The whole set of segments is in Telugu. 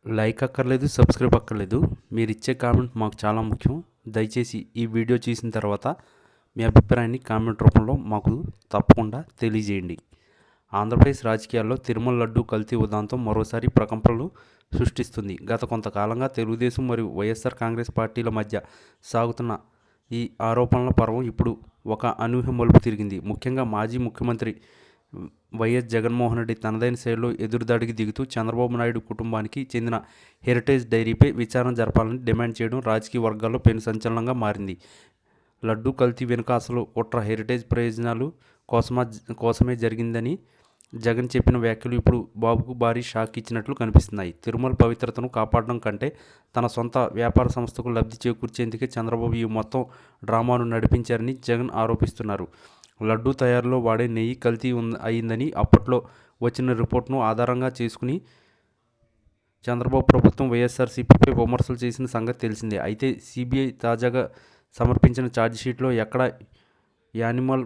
లైక్ అక్కర్లేదు, సబ్స్క్రైబ్ అక్కర్లేదు. మీరిచ్చే కామెంట్ మాకు చాలా ముఖ్యం. దయచేసి ఈ వీడియో చూసిన తర్వాత మీ అభిప్రాయాన్ని కామెంట్ రూపంలో మాకు తప్పకుండా తెలియజేయండి. ఆంధ్రప్రదేశ్ రాజకీయాల్లో తిరుమల లడ్డూ కల్తీ ఉదంతం మరోసారి ప్రకంపనలు సృష్టిస్తుంది. గత కొంతకాలంగా తెలుగుదేశం మరియు వైఎస్ఆర్ కాంగ్రెస్ పార్టీల మధ్య సాగుతున్న ఈ ఆరోపణల పర్వం ఇప్పుడు ఒక అనూహ్య మలుపు తిరిగింది. ముఖ్యంగా మాజీ ముఖ్యమంత్రి వైఎస్ జగన్మోహన్ రెడ్డి తనదైన శైలిలో ఎదురుదాడికి దిగుతూ చంద్రబాబు నాయుడు కుటుంబానికి చెందిన హెరిటేజ్ డైరీపై విచారణ జరపాలని డిమాండ్ చేయడం రాజకీయ వర్గాల్లో పెను సంచలనంగా మారింది. లడ్డూ కల్తీ వెనుక అసలు కుట్ర హెరిటేజ్ ప్రయోజనాలు కోసమే జరిగిందని జగన్ చెప్పిన వ్యాఖ్యలు ఇప్పుడు బాబుకు భారీ షాక్ ఇచ్చినట్లు కనిపిస్తున్నాయి. తిరుమల పవిత్రతను కాపాడడం కంటే తన సొంత వ్యాపార సంస్థకు లబ్ధి చేకూర్చేందుకే చంద్రబాబు ఈ మొత్తం డ్రామాను నడిపించారని జగన్ ఆరోపిస్తున్నారు. లడ్డూ తయారీలో వాడే నెయ్యి కల్తీ అయిందని అప్పట్లో వచ్చిన రిపోర్ట్ను ఆధారంగా చేసుకుని చంద్రబాబు ప్రభుత్వం వైఎస్ఆర్సీపీపై విమర్శలు చేసిన సంగతి తెలిసిందే. అయితే సిబిఐ తాజాగా సమర్పించిన ఛార్జిషీట్లో ఎక్కడ యానిమల్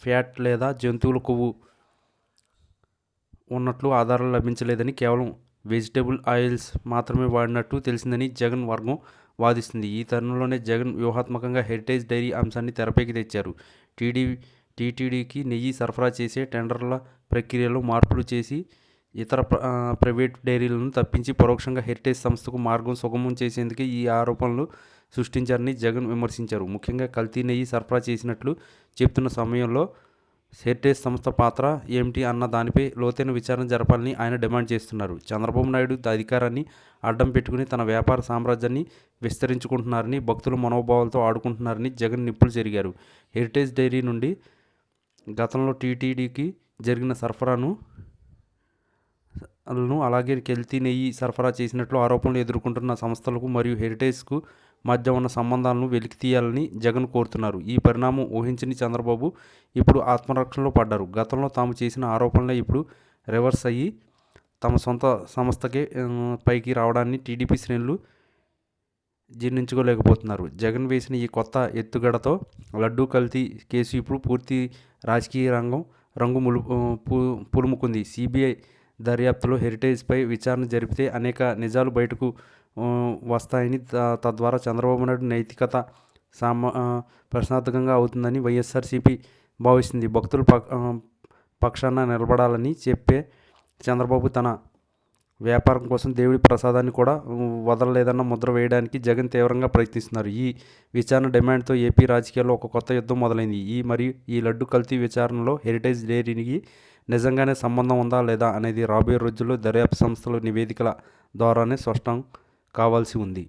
ఫ్యాట్ లేదా జంతువుల కొవ్వు ఉన్నట్లు ఆధారాలు లభించలేదని, కేవలం వెజిటబుల్ ఆయిల్స్ మాత్రమే వాడినట్టు తెలిసిందని జగన్ వర్గం వాదిస్తుంది. ఈ తరుణంలోనే జగన్ వ్యూహాత్మకంగా హెరిటేజ్ డైరీ అంశాన్ని తెరపైకి తెచ్చారు. టీటీడీకి నెయ్యి సరఫరా చేసే టెండర్ల ప్రక్రియలో మార్పులు చేసి ఇతర ప్రైవేట్ డైరీలను తప్పించి పరోక్షంగా హెరిటేజ్ సంస్థకు మార్గం సుగమం చేసేందుకే ఈ ఆరోపణలు సృష్టించారని జగన్ విమర్శించారు. ముఖ్యంగా కల్తీ నెయ్యి సరఫరా చేసినట్లు చెప్తున్న సమయంలో హెరిటేజ్ సంస్థ పాత్ర ఏమిటి అన్న దానిపై లోతైన విచారణ జరపాలని ఆయన డిమాండ్ చేస్తున్నారు. చంద్రబాబు నాయుడు అధికారాన్ని అడ్డం పెట్టుకుని తన వ్యాపార సామ్రాజ్యాన్ని విస్తరించుకుంటున్నారని, భక్తుల మనోభావాలతో ఆడుకుంటున్నారని జగన్ నిప్పులు చెరిగారు. హెరిటేజ్ డైరీ నుండి గతంలో టీటీడీకి జరిగిన సరఫరాను అలాగే కల్తీ నెయ్యి సరఫరా చేసినట్లు ఆరోపణలు ఎదుర్కొంటున్న సంస్థలకు మరియు హెరిటేజ్కు మధ్య ఉన్న సంబంధాలను వెలికితీయాలని జగన్ కోరుతున్నారు. ఈ పరిణామం ఊహించని చంద్రబాబు ఇప్పుడు ఆత్మరక్షణలో పడ్డారు. గతంలో తాము చేసిన ఆరోపణలే ఇప్పుడు రివర్స్ అయ్యి తమ సొంత సంస్థకే పైకి రావడాన్ని టీడీపీ శ్రేణులు జీర్ణించుకోలేకపోతున్నారు. జగన్ వేసిన ఈ కొత్త ఎత్తుగడతో లడ్డూ కల్తీ కేసు ఇప్పుడు పూర్తి రాజకీయ రంగు పులుముకుంది. సిబిఐ దర్యాప్తులో హెరిటేజ్పై విచారణ జరిపితే అనేక నిజాలు బయటకు వస్తాయని, తద్వారా చంద్రబాబు నాయుడు నైతికత ప్రశ్నార్థకంగా అవుతుందని వైఎస్ఆర్సీపీ భావిస్తుంది. భక్తుల పక్షాన నిలబడాలని చెప్పే చంద్రబాబు తన వ్యాపారం కోసం దేవుడి ప్రసాదాన్ని కూడా వదలలేదన్న ముద్ర వేయడానికి జగన్ తీవ్రంగా ప్రయత్నిస్తున్నారు. ఈ విచారణ డిమాండ్తో ఏపీ రాజకీయాల్లో ఒక కొత్త యుద్ధం మొదలైంది. ఈ లడ్డు కల్తీ విచారణలో హెరిటేజ్ డైరీకి నిజంగానే సంబంధం ఉందా లేదా అనేది రాబోయే రోజుల్లో దర్యాప్తు సంస్థల నివేదికల ద్వారానే స్పష్టం కావాల్సి ఉంది.